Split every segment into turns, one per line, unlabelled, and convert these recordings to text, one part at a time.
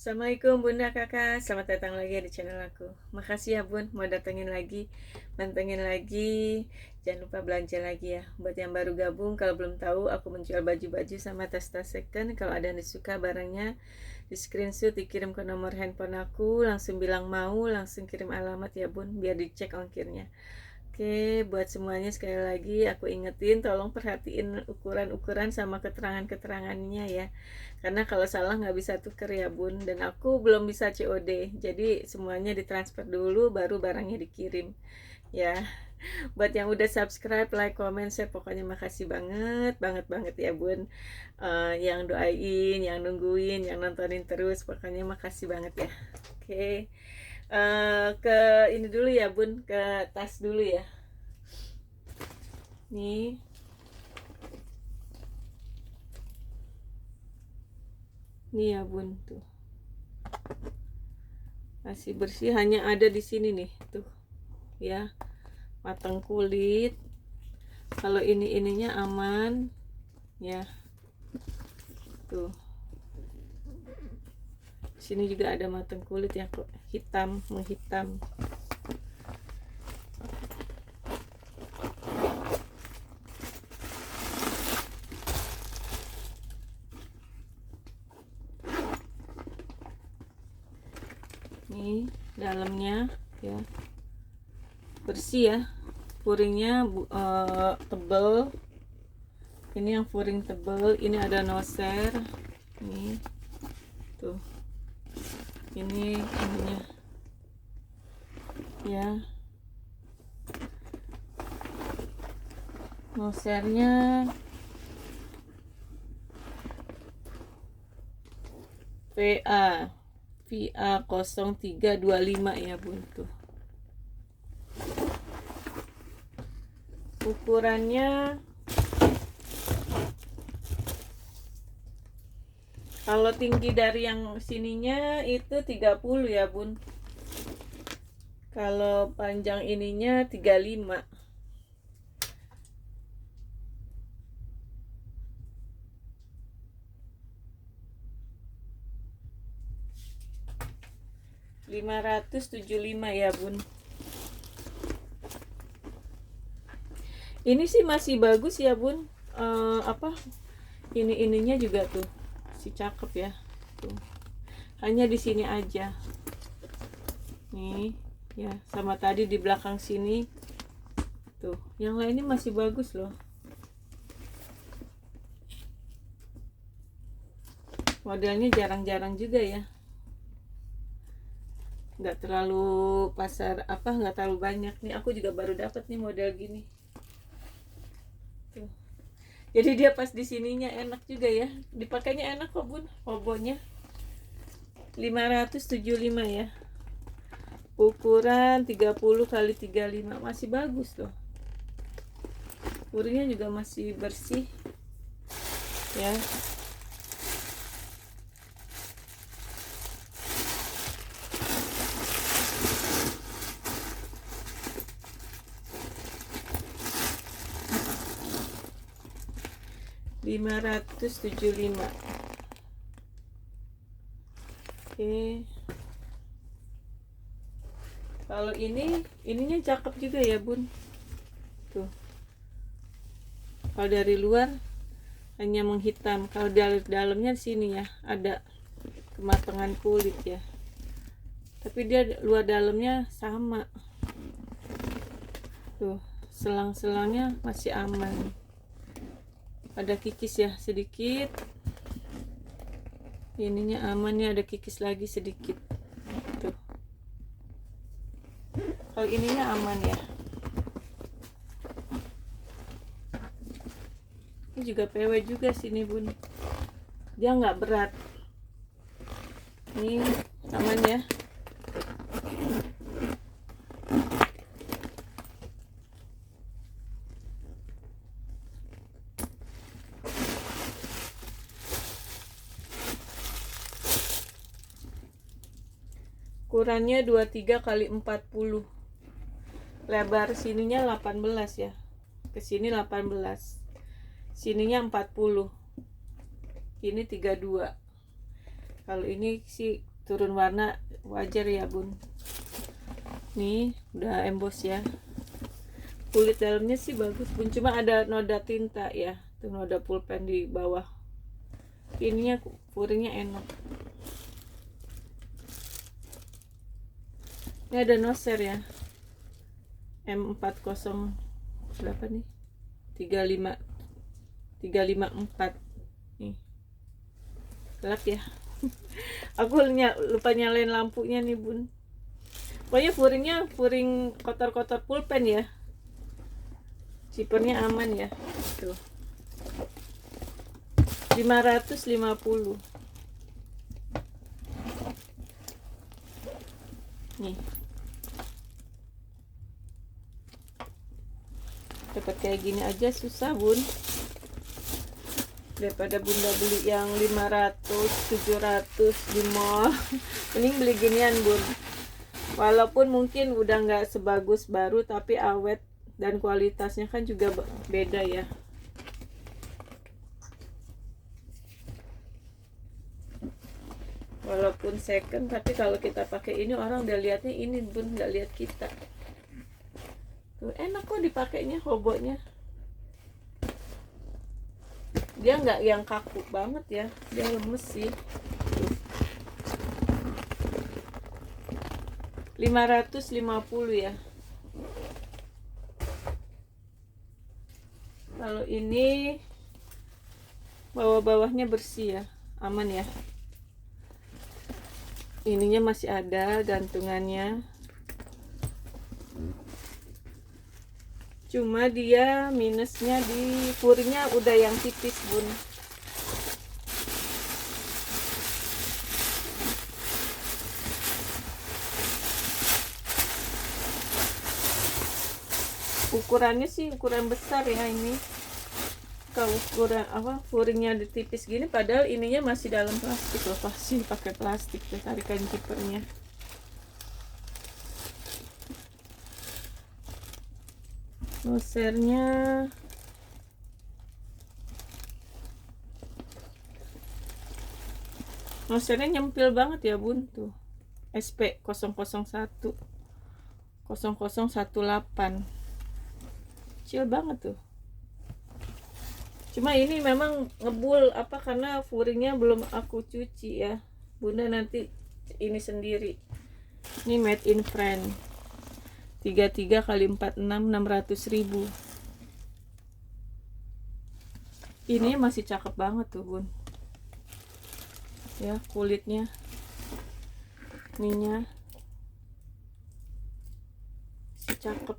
Assalamualaikum Bunda Kakak, selamat datang lagi di channel aku. Makasih ya Bun, mau datengin lagi, mantengin lagi. Jangan lupa belanja lagi ya. Buat yang baru gabung, kalau belum tahu, aku menjual baju-baju sama tas-tas second. Kalau ada yang disuka barangnya, di screenshot dikirim ke nomor handphone aku, langsung bilang mau, langsung kirim alamat ya Bun, biar dicek ongkirnya. Oke, buat semuanya sekali lagi aku ingetin tolong perhatiin ukuran-ukuran sama keterangan-keterangannya ya. Karena kalau salah nggak bisa tuker ya Bun. Dan aku belum bisa COD. Jadi semuanya ditransfer dulu baru barangnya dikirim. Ya, buat yang udah subscribe, like, comment, share, pokoknya makasih banget, banget banget ya Bun. Yang doain, yang nungguin, yang nontonin terus, pokoknya makasih banget ya. Oke. Ke ini dulu ya Bun, ke tas dulu ya. Nih, nih ya Bun tuh. Masih bersih, hanya ada di sini nih tuh. Ya, matang kulit. Kalau ininya aman ya. Tuh. Sini juga ada matang kulit ya kok, hitam menghitam. Nih dalamnya ya bersih ya, furingnya tebel. Ini yang furing tebel, ini ada noser nih tuh, ini ininya ya, nosernya VA 0325 ya Bun tuh. Ukurannya kalau tinggi dari yang sininya itu 30 ya Bun. Kalau panjang ininya 35. Rp575 ya Bun. Ini sih masih bagus ya Bun. Ininya juga tuh si cakep ya tuh. Hanya di sini aja nih ya, sama tadi di belakang sini tuh, yang lainnya masih bagus loh. Modelnya jarang-jarang juga ya, nggak terlalu pasar nggak terlalu banyak nih. Aku juga baru dapat nih model gini tuh. Jadi dia pas di sininya enak juga ya, dipakainya enak kok Bun. Obonya 575 ya, ukuran 30 kali 35, masih bagus loh. Furingnya juga masih bersih ya. Rp575. Oke. Kalau ininya cakep juga ya Bun tuh. Kalau dari luar hanya menghitam, kalau dari dalamnya sini ya ada kematangan kulit ya, tapi dia luar dalamnya sama tuh. Selang-selangnya masih aman, ada kikis ya sedikit, ininya aman ya, ada kikis lagi sedikit tuh. Kalau ininya aman ya. Ini juga PW juga sini Bun, dia nggak berat. Ini aman ya. Ukurannya 23 kali 40. Lebar sininya 18 ya. Ke sini 18. Sininya 40. Ini 32. Kalau ini sih turun warna wajar ya bun. Nih udah emboss ya, kulit dalamnya sih bagus bun, cuma ada noda tinta ya, tuh noda pulpen di bawah. Ininya furingnya enak. Ini ada noser ya, M408 berapa nih, 354 nih, gelap ya. Aku lupa nyalain lampunya nih bun. Pokoknya furing kotor-kotor pulpen ya, zippernya aman ya. Tuh 550 nih. Dapat kayak gini aja susah bun, daripada bunda beli yang 500 700 di mall. Mending beli ginian bun, walaupun mungkin udah nggak sebagus baru, tapi awet dan kualitasnya kan juga beda ya. Walaupun second, tapi kalau kita pakai ini orang udah lihatnya ini bun, nggak lihat kita. Tuh enak kok dipakainya, hoboknya dia nggak yang kaku banget ya, dia lemes sih. Tuh 550 ya. Kalau ini bawah-bawahnya bersih ya, aman ya. Ininya masih ada gantungannya, cuma dia minusnya di furingnya udah yang tipis bun. Ukurannya sih ukuran besar ya ini. Kalau ukuran apa furingnya ditipis gini, padahal ininya masih dalam plastik loh, pasti pakai plastik tuh tarikan zippernya. Nosernya nyempil banget ya bun, tuh SP 001 0018, kecil banget tuh. Cuma ini memang ngebul apa, karena furingnya belum aku cuci ya bunda, nanti ini sendiri. Ini made in France, 33 x 46 600.000. Ini masih cakep banget tuh bun ya, kulitnya ininya masih cakep.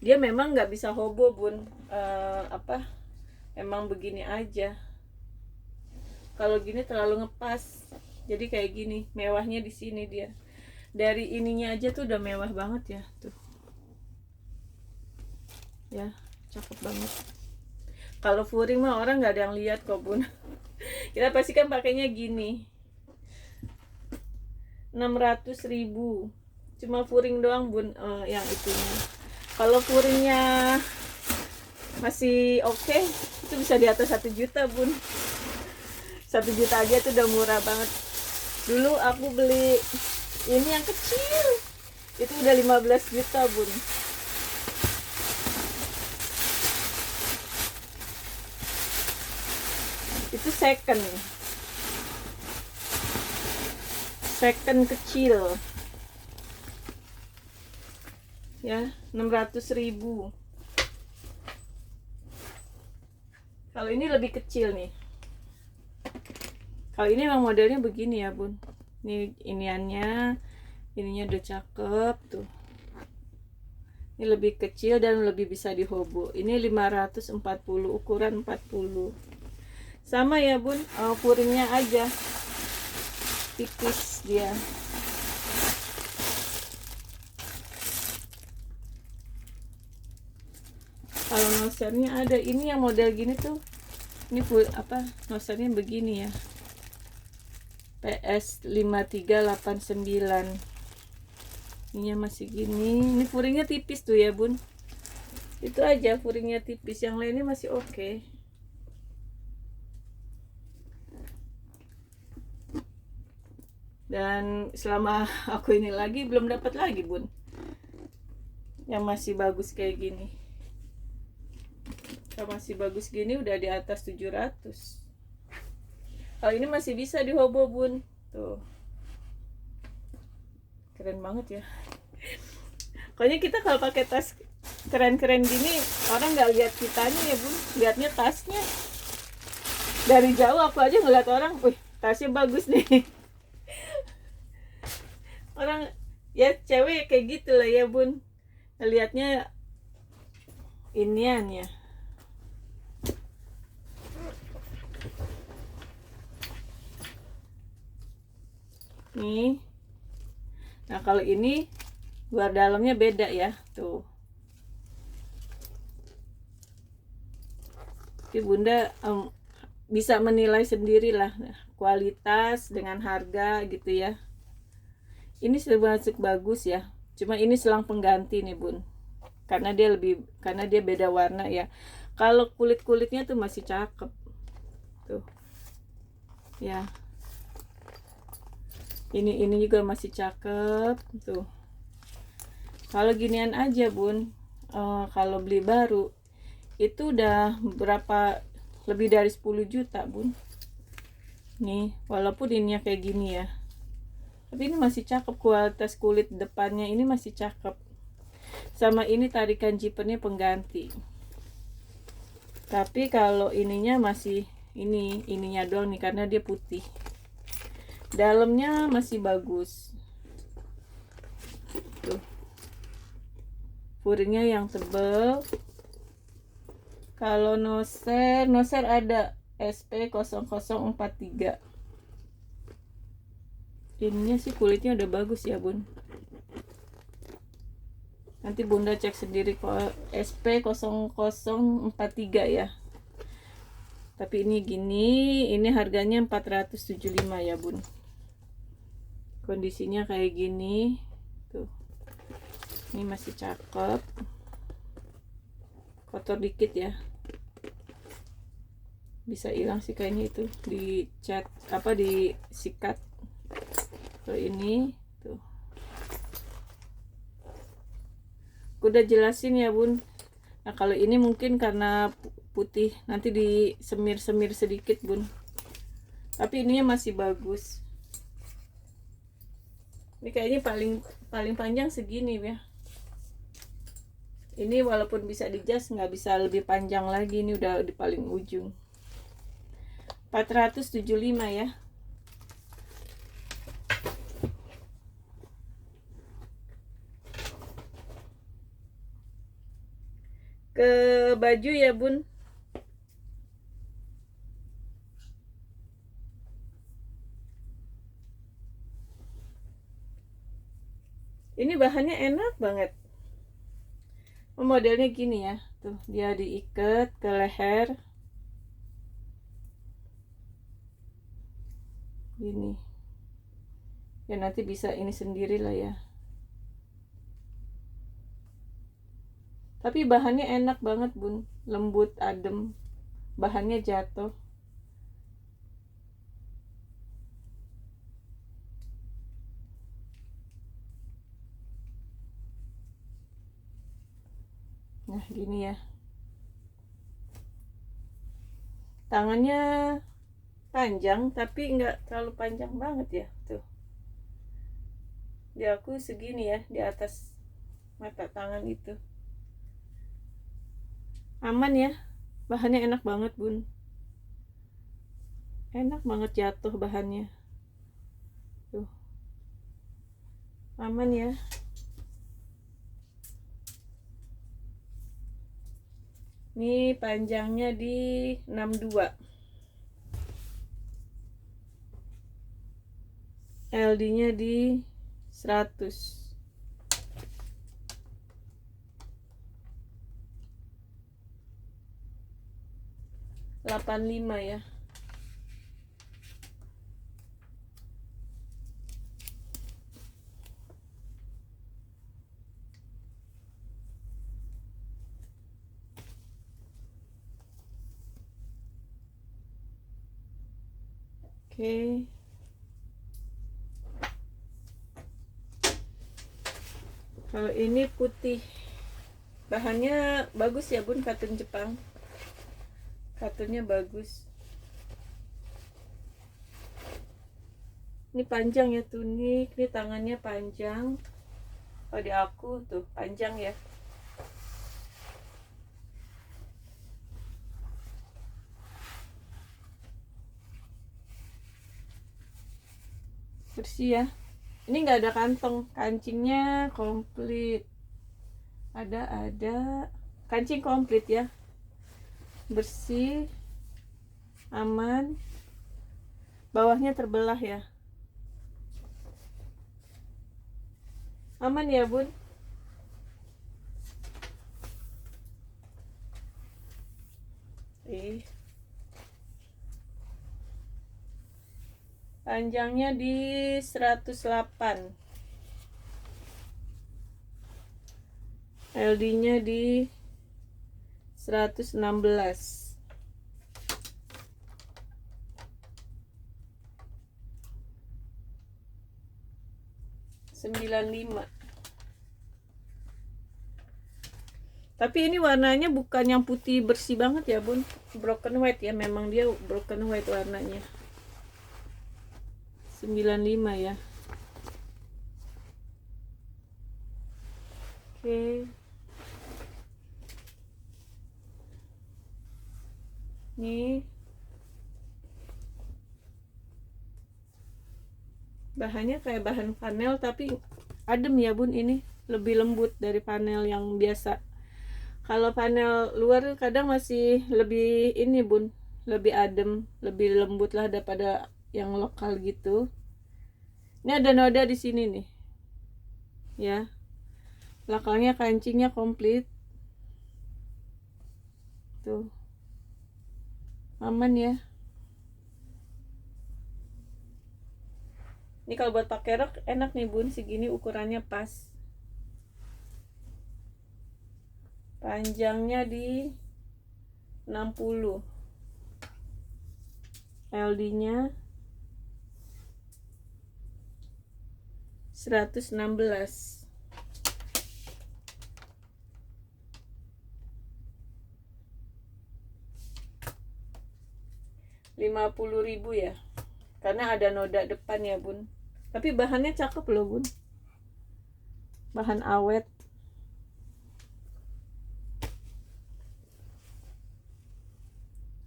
Dia memang nggak bisa hobo bun, emang begini aja. Kalau gini terlalu ngepas, jadi kayak gini mewahnya di sini. Dia dari ininya aja tuh udah mewah banget ya, tuh ya, cakep banget. Kalau furing mah orang nggak ada yang lihat kok bun. Kita pasti kan pakainya gini. 600.000 cuma furing doang bun, yang itunya. Kalau furingnya masih oke, itu bisa di atas 1 juta bun. 1 juta aja tuh udah murah banget. Dulu aku beli ini yang kecil itu udah 15 juta bun. Itu second kecil ya, 600.000. Kalau ini lebih kecil nih. Kalau ini memang modelnya begini ya bun. Ini iniannya, ininya udah cakep tuh. Ini lebih kecil dan lebih bisa dihobo. Ini 540, ukuran 40. Sama ya bun, furingnya aja tipis dia. Kalau nosernya ada, ini yang model gini tuh, ini full apa, nosernya begini ya, PS 5389. Ininya masih gini. Ini furingnya tipis tuh ya bun, itu aja furingnya tipis, yang lainnya masih oke. Dan selama aku ini lagi belum dapat lagi bun yang masih bagus kayak gini. Kalau masih bagus gini udah di atas 700. Kalau ini masih bisa di hobo bun. Tuh. Keren banget ya. Pokoknya kita kalau pakai tas keren-keren gini, orang nggak lihat kitanya ya bun, lihatnya tasnya. Dari jauh aku aja ngeliat orang, wih tasnya bagus nih. Orang ya cewek kayak gitu lah ya bun, lihatnya inian ya. Nih, nah kalau ini luar dalamnya beda ya tuh. Jadi bunda bisa menilai sendiri lah kualitas dengan harga gitu ya. Ini termasuk bagus ya, cuma ini selang pengganti nih bun, karena dia beda warna ya. Kalau kulitnya tuh masih cakep tuh ya, ini juga masih cakep tuh. Kalau ginian aja bun, kalau beli baru itu udah berapa, lebih dari 10 juta bun. Nih walaupun ininya kayak gini ya, tapi ini masih cakep, kualitas kulit depannya ini masih cakep. Sama ini tarikan zippernya pengganti, tapi kalau ininya masih ininya doang nih karena dia putih. Dalamnya masih bagus tuh, furingnya yang tebel. Kalau noser ada SP0043. Ininya sih kulitnya udah bagus ya bun, nanti bunda cek sendiri kok SP0043 ya. Tapi ini gini, ini harganya 475 ya bun. Kondisinya kayak gini tuh, ini masih cakep, kotor dikit ya, bisa hilang sih kayaknya itu dicat apa disikat. Tuh ini tuh udah jelasin ya bun. Nah kalau ini mungkin karena putih, nanti disemir-semir sedikit bun, tapi ininya masih bagus. Ini kayaknya paling panjang segini ya. Ini walaupun bisa dijas nggak bisa lebih panjang lagi, ini udah di paling ujung. 475 ya. Ke baju ya bun, ini bahannya enak banget. Modelnya gini ya tuh, dia diikat ke leher gini ya, nanti bisa ini sendiri lah ya. Tapi bahannya enak banget bun, lembut adem, bahannya jatuh. Nah gini ya, tangannya panjang tapi nggak terlalu panjang banget ya tuh. Di aku segini ya, di atas mata tangan itu. Aman ya, bahannya enak banget bun, enak banget jatuh bahannya tuh, aman ya. Ini panjangnya di 62, LD nya di 100. Delapan lima ya. Oke. Kalau ini putih, bahannya bagus ya bun, katun Jepang, katunnya bagus. Ini panjang ya tunik, ini tangannya panjang. Kalau di aku tuh panjang ya. Bersih ya. Ini nggak ada kantong, kancingnya komplit. Ada kancing komplit ya. Bersih, aman. Bawahnya terbelah ya. Aman ya bun. Panjangnya di 108, LD nya di 116, 95. Tapi ini warnanya bukan yang putih bersih banget ya bun, broken white ya, memang dia broken white warnanya. 95 ya. Oke. Nih. Bahannya kayak bahan panel tapi adem ya bun, ini lebih lembut dari panel yang biasa. Kalau panel luar kadang masih lebih ini bun, lebih adem, lebih lembut lah daripada yang lokal gitu. Ini ada noda di sini nih ya, belakangnya kancingnya komplit tuh, aman ya. Ini kalau buat pakai rok enak nih bun, segini ukurannya pas. Panjangnya di 60, LD nya 116. Rp50.000 ya, karena ada noda depan ya bun. Tapi bahannya cakep loh bun, bahan awet.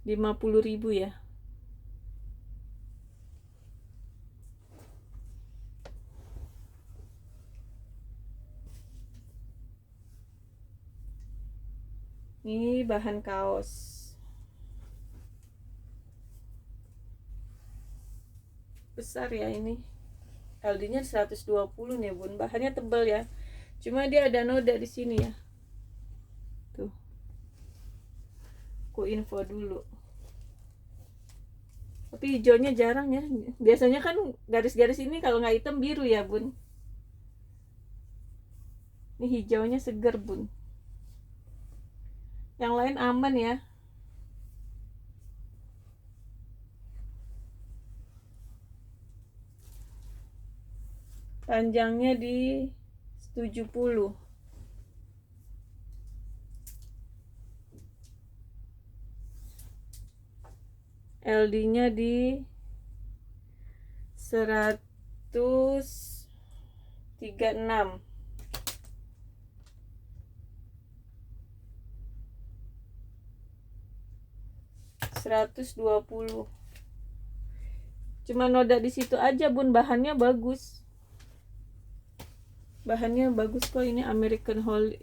Rp50.000 ya. Ini bahan kaos. Besar ya ini. LD-nya 120 nih bun. Bahannya tebal ya. Cuma dia ada noda di sini ya. Tuh. Aku info dulu. Tapi hijaunya jarang ya. Biasanya kan garis-garis ini kalau nggak hitam biru ya bun. Ini hijaunya segar bun. Yang lain aman ya. Panjangnya di 70. LD-nya di 136. $120. Cuma noda di situ aja bun, bahannya bagus. Bahannya bagus kok, ini American Holic.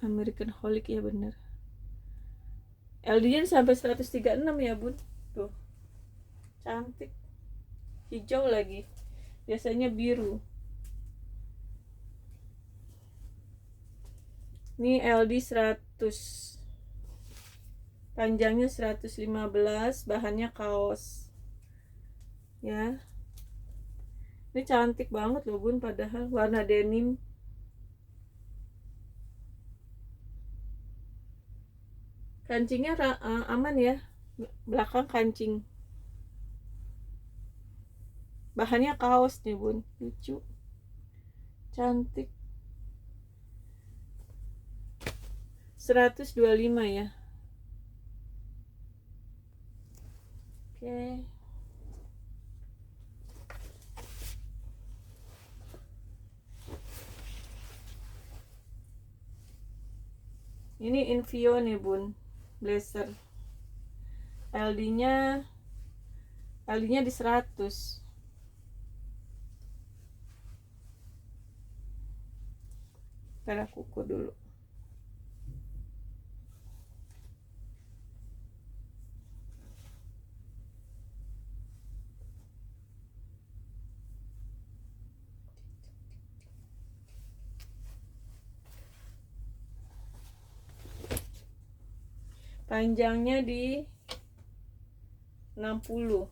American Holic ya bener. LD-nya sampai 136 ya bun. Tuh. Cantik. Hijau lagi. Biasanya biru. Ini LD 100. Panjangnya 115, bahannya kaos. Ya. Ini cantik banget loh bun, padahal warna denim. Kancingnya aman ya, belakang kancing. Bahannya kaos nih bun, lucu, cantik. 125 ya. Oke. Ini Invio nih bun, blazer. LD-nya di 100. Ntar aku ukur dulu. Panjangnya di 60.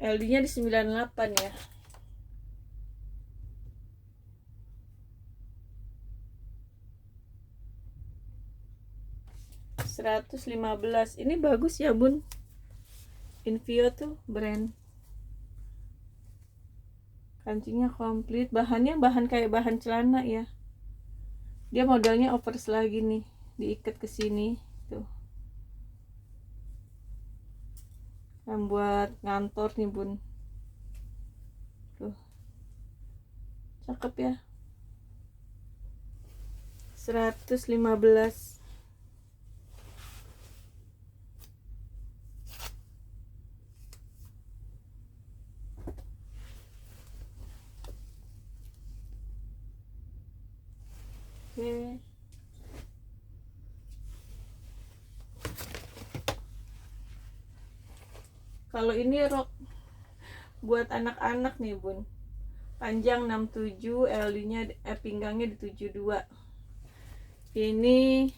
LD-nya di 98 ya. $115. Ini bagus ya bun. Invio tuh brand. Kancingnya komplit, bahannya bahan kayak bahan celana ya. Dia modelnya oversize lagi nih, diikat ke sini tuh. Yang buat ngantor nih bun. Tuh. Cakep ya. 115. Oke. Kalau ini rok buat anak-anak nih bun, panjang 67, LD-nya pinggangnya di 72. Ini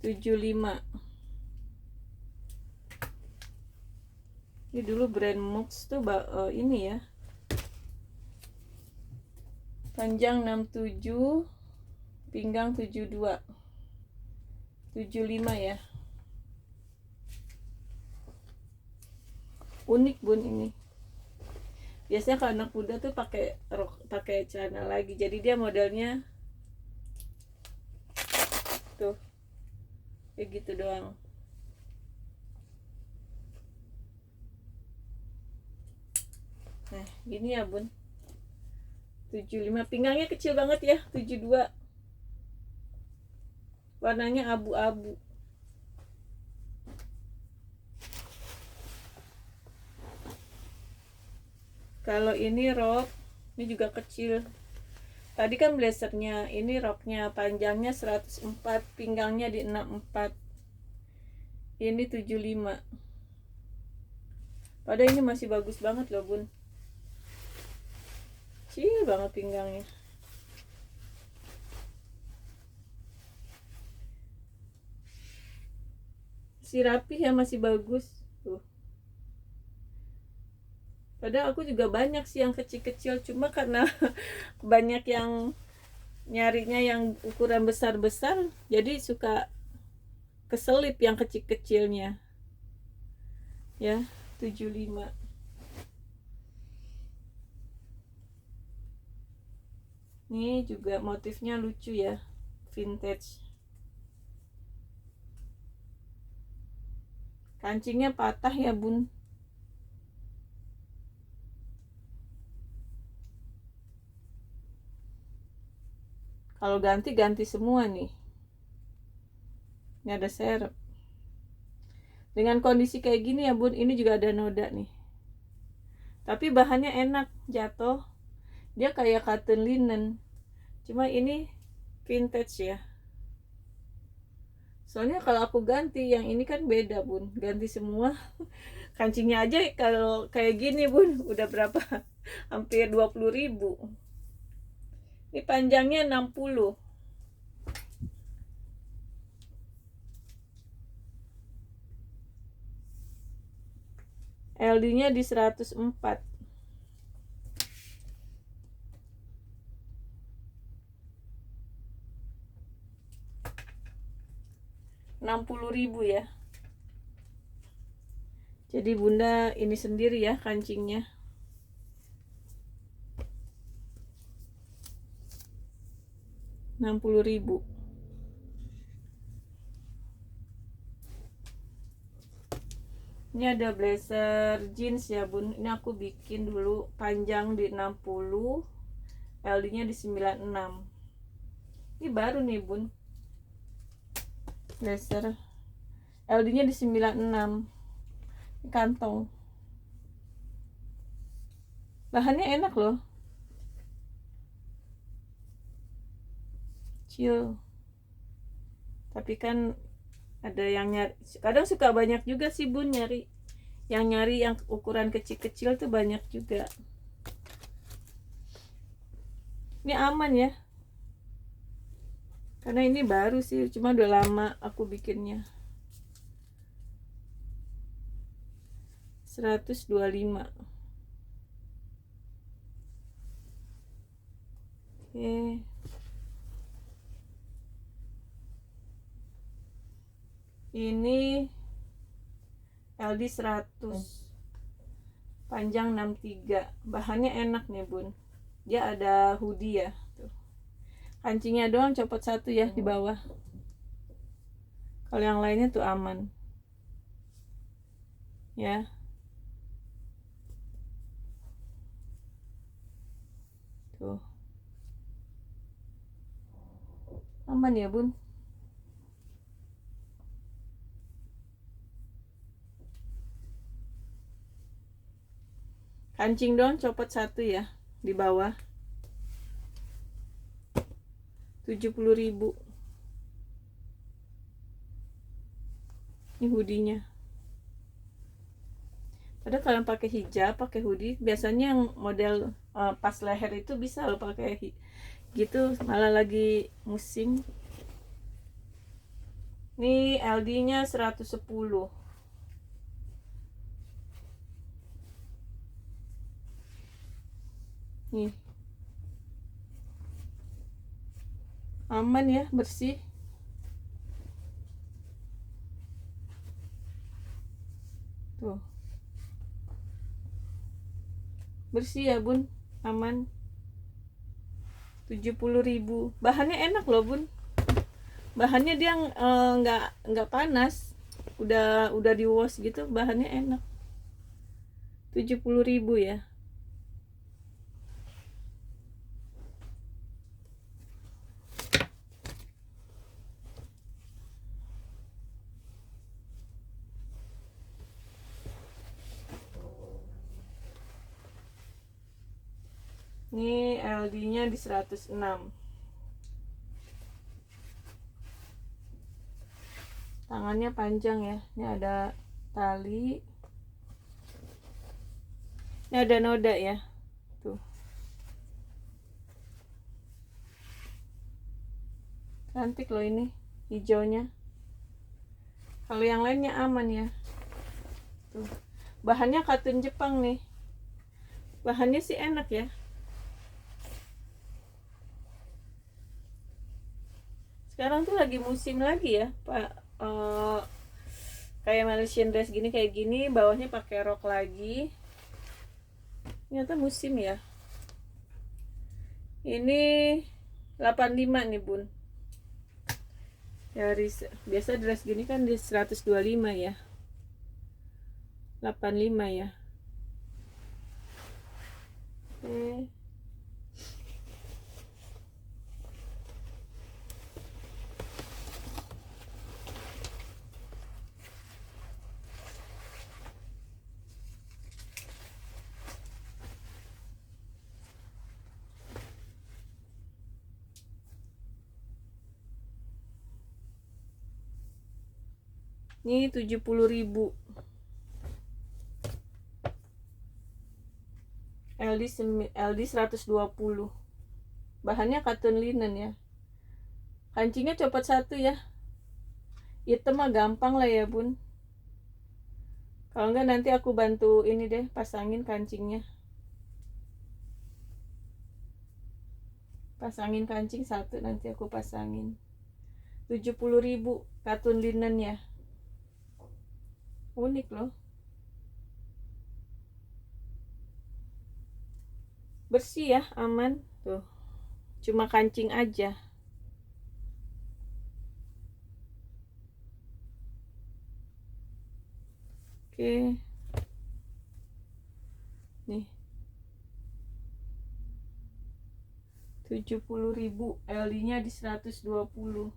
75. Ini dulu brand Mux tuh ini ya, panjang 67, pinggang 72, 75 ya. Unik bun ini. Biasanya kalau anak muda tuh pakai celana lagi, jadi dia modelnya tuh kayak gitu doang. Nah gini ya bun, 75, pinggangnya kecil banget ya. 72, warnanya abu-abu. Kalau ini rok, ini juga kecil. Tadi kan blazernya, ini roknya panjangnya 104, pinggangnya di 64. Ini 75. Padahal ini masih bagus banget loh bun. Kecil banget pinggangnya. Masih rapi ya, masih bagus tuh. Padahal aku juga banyak sih yang kecil-kecil, cuma karena banyak yang nyarinya yang ukuran besar-besar, jadi suka keselip yang kecil-kecilnya ya. 75. Ini juga motifnya lucu ya, vintage. Kancingnya patah ya bun. Kalau ganti semua nih. Ini ada serep. Dengan kondisi kayak gini ya bun, ini juga ada noda nih. Tapi bahannya enak, jatuh. Dia kayak cotton linen. Cuma ini vintage ya. Soalnya kalau aku ganti, yang ini kan beda bun. Ganti semua. Kancingnya aja kalau kayak gini bun, udah berapa? Hampir 20.000. Ini panjangnya 60. LD-nya di 104. 60.000 ya. Jadi bunda ini sendiri ya kancingnya. Rp60.000. Ini ada blazer jeans ya bun. Ini aku bikin dulu panjang di 60, LD nya di 96. Ini baru nih bun, blazer LD nya di 96. Ini kantong, bahannya enak loh, kecil. Tapi kan ada yang nyari, kadang suka banyak juga sih bun nyari yang ukuran kecil-kecil tuh banyak juga. Ini aman ya, karena ini baru sih, cuma udah lama aku bikinnya. 125. Oke. Ini LD 100, panjang 63. Bahannya enak nih bun, dia ada hoodie ya tuh. Kancingnya doang copot satu ya di bawah, kalau yang lainnya tuh aman ya. Tuh aman ya bun. Kancing doang copot satu ya di bawah. 70.000. Ini hoodie-nya. Padahal kalau pakai hijab, pakai hoodie, biasanya yang model pas leher itu bisa lo pakai gitu, malah lagi musim. Ini LD-nya 110. Nih. Aman ya, bersih. Tuh. Bersih ya bun, aman. 70.000. Bahannya enak loh bun. Bahannya dia nggak panas. Udah di wash gitu, bahannya enak. 70.000 ya. Ini LD-nya di 106. Tangannya panjang ya. Ini ada tali. Ini ada noda ya. Tuh. Cantik loh ini hijaunya. Kalau yang lainnya aman ya. Tuh. Bahannya katun Jepang nih. Bahannya sih enak ya. Sekarang tuh lagi musim lagi ya Pak, kayak Malaysian dress gini, kayak gini bawahnya pakai rok lagi. Ternyata musim ya. Ini 85 nih bun. Dari biasa dress gini kan di 125 ya. 85 ya. Oke. Ini 70.000. LD 120. Bahannya katun linen ya. Kancingnya copot satu ya. Hitam mah gampang lah ya bun. Kalau enggak nanti aku bantu ini deh, pasangin kancingnya. Pasangin kancing satu, nanti aku pasangin. 70.000 katun linennya. Unik loh. Bersih ya, aman tuh. Cuma kancing aja. Oke. Nih. 70.000, LD-nya di 120.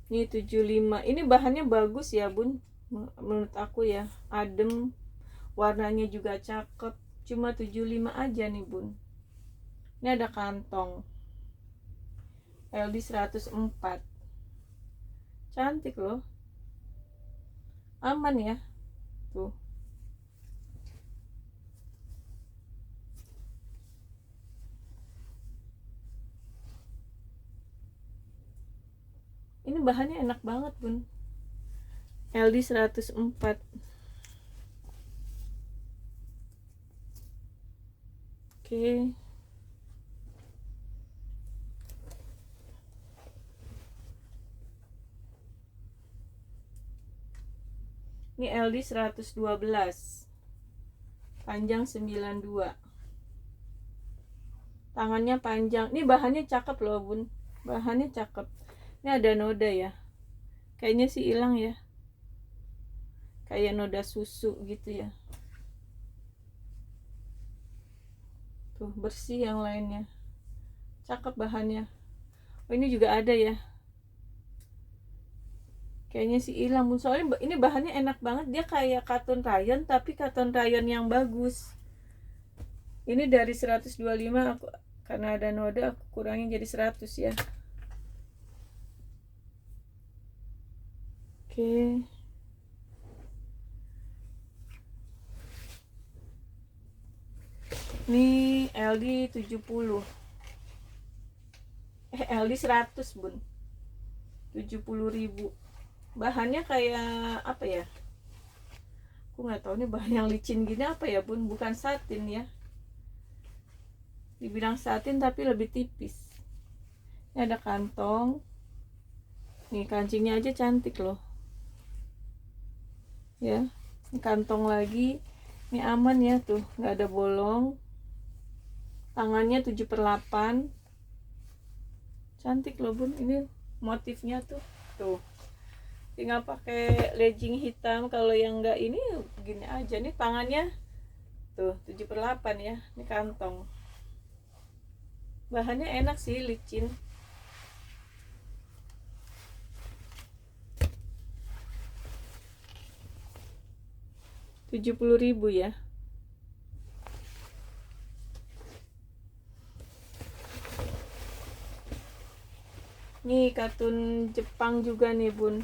Ini 75. Ini bahannya bagus ya, Bun. Menurut aku ya, adem. Warnanya juga cakep. Cuma 75 aja nih, Bun. Ini ada kantong. LD 104. Cantik loh. Aman ya. Tuh. Ini bahannya enak banget, Bun. LD 104. Oke. Ini LD 112. Panjang 92. Tangannya panjang. Ini bahannya cakep loh, Bun. Bahannya cakep. Ini ada noda ya. Kayaknya sih hilang ya. Kayak noda susu gitu ya. Tuh, bersih yang lainnya. Cakep bahannya. Oh, ini juga ada ya. Kayaknya sih hilang, Bun. Soalnya ini bahannya enak banget. Dia kayak katun rayon, tapi katun rayon yang bagus. Ini dari 125 aku, karena ada noda aku kurangin jadi 100 ya. Oke. Ini LD 70. LD 100, Bun. 70.000. Bahannya kayak apa ya? Aku nggak tahu nih bahan yang licin gini apa ya, Bun. Bukan satin ya. Dibilang satin tapi lebih tipis. Ini ada kantong. Nih kancingnya aja cantik loh. Ya. Ini kantong lagi. Ini aman ya tuh, nggak ada bolong. Tangannya 7/8. Cantik loh, Bun. Ini motifnya tuh. Tuh. Tinggal pakai legging hitam. Kalau yang enggak ini gini aja. Nih tangannya tuh 7/8 ya. Ini kantong. Bahannya enak sih, licin. Rp70.000 ya. Nih katun Jepang juga nih, Bun.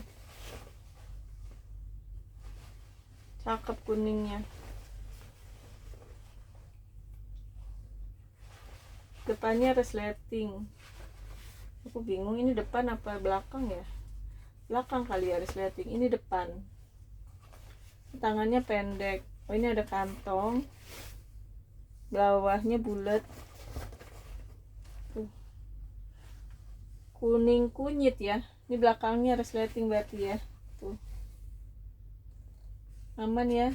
Cakep kuningnya. Depannya resleting. Aku bingung ini depan apa belakang ya. Belakang kali ya resleting. Ini depan. Tangannya pendek. Oh, ini ada kantong. Bawahnya bulat. Kuning kunyit ya. Ini belakangnya resleting berarti ya. Tuh. Aman ya.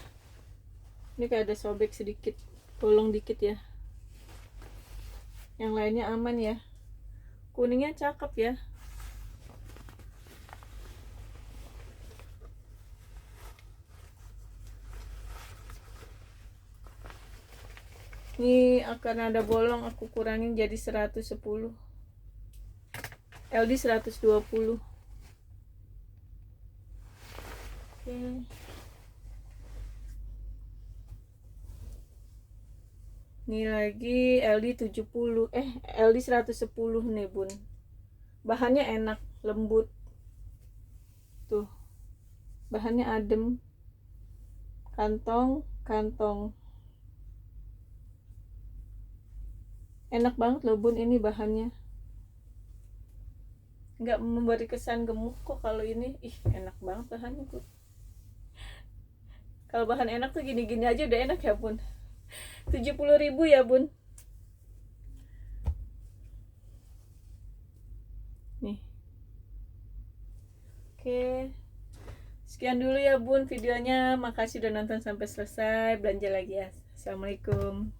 Ini kayak ada sobek sedikit, bolong dikit ya. Yang lainnya aman ya. Kuningnya cakep ya. Ini akan ada bolong, aku kurangin jadi 110. LD 120. Oke. Ini lagi LD 70. LD 110 nih, Bun. Bahannya enak, lembut. Tuh. Bahannya adem. Kantong. Enak banget loh, Bun, ini bahannya. Nggak memberi kesan gemuk kok kalau ini. Ih, enak banget bahannya, Bun. Kalau bahan enak tuh gini-gini aja udah enak ya bun. 70.000 ya bun. Nih. Oke. Sekian dulu ya bun videonya. Makasih udah nonton sampai selesai. Belanja lagi ya. Assalamualaikum.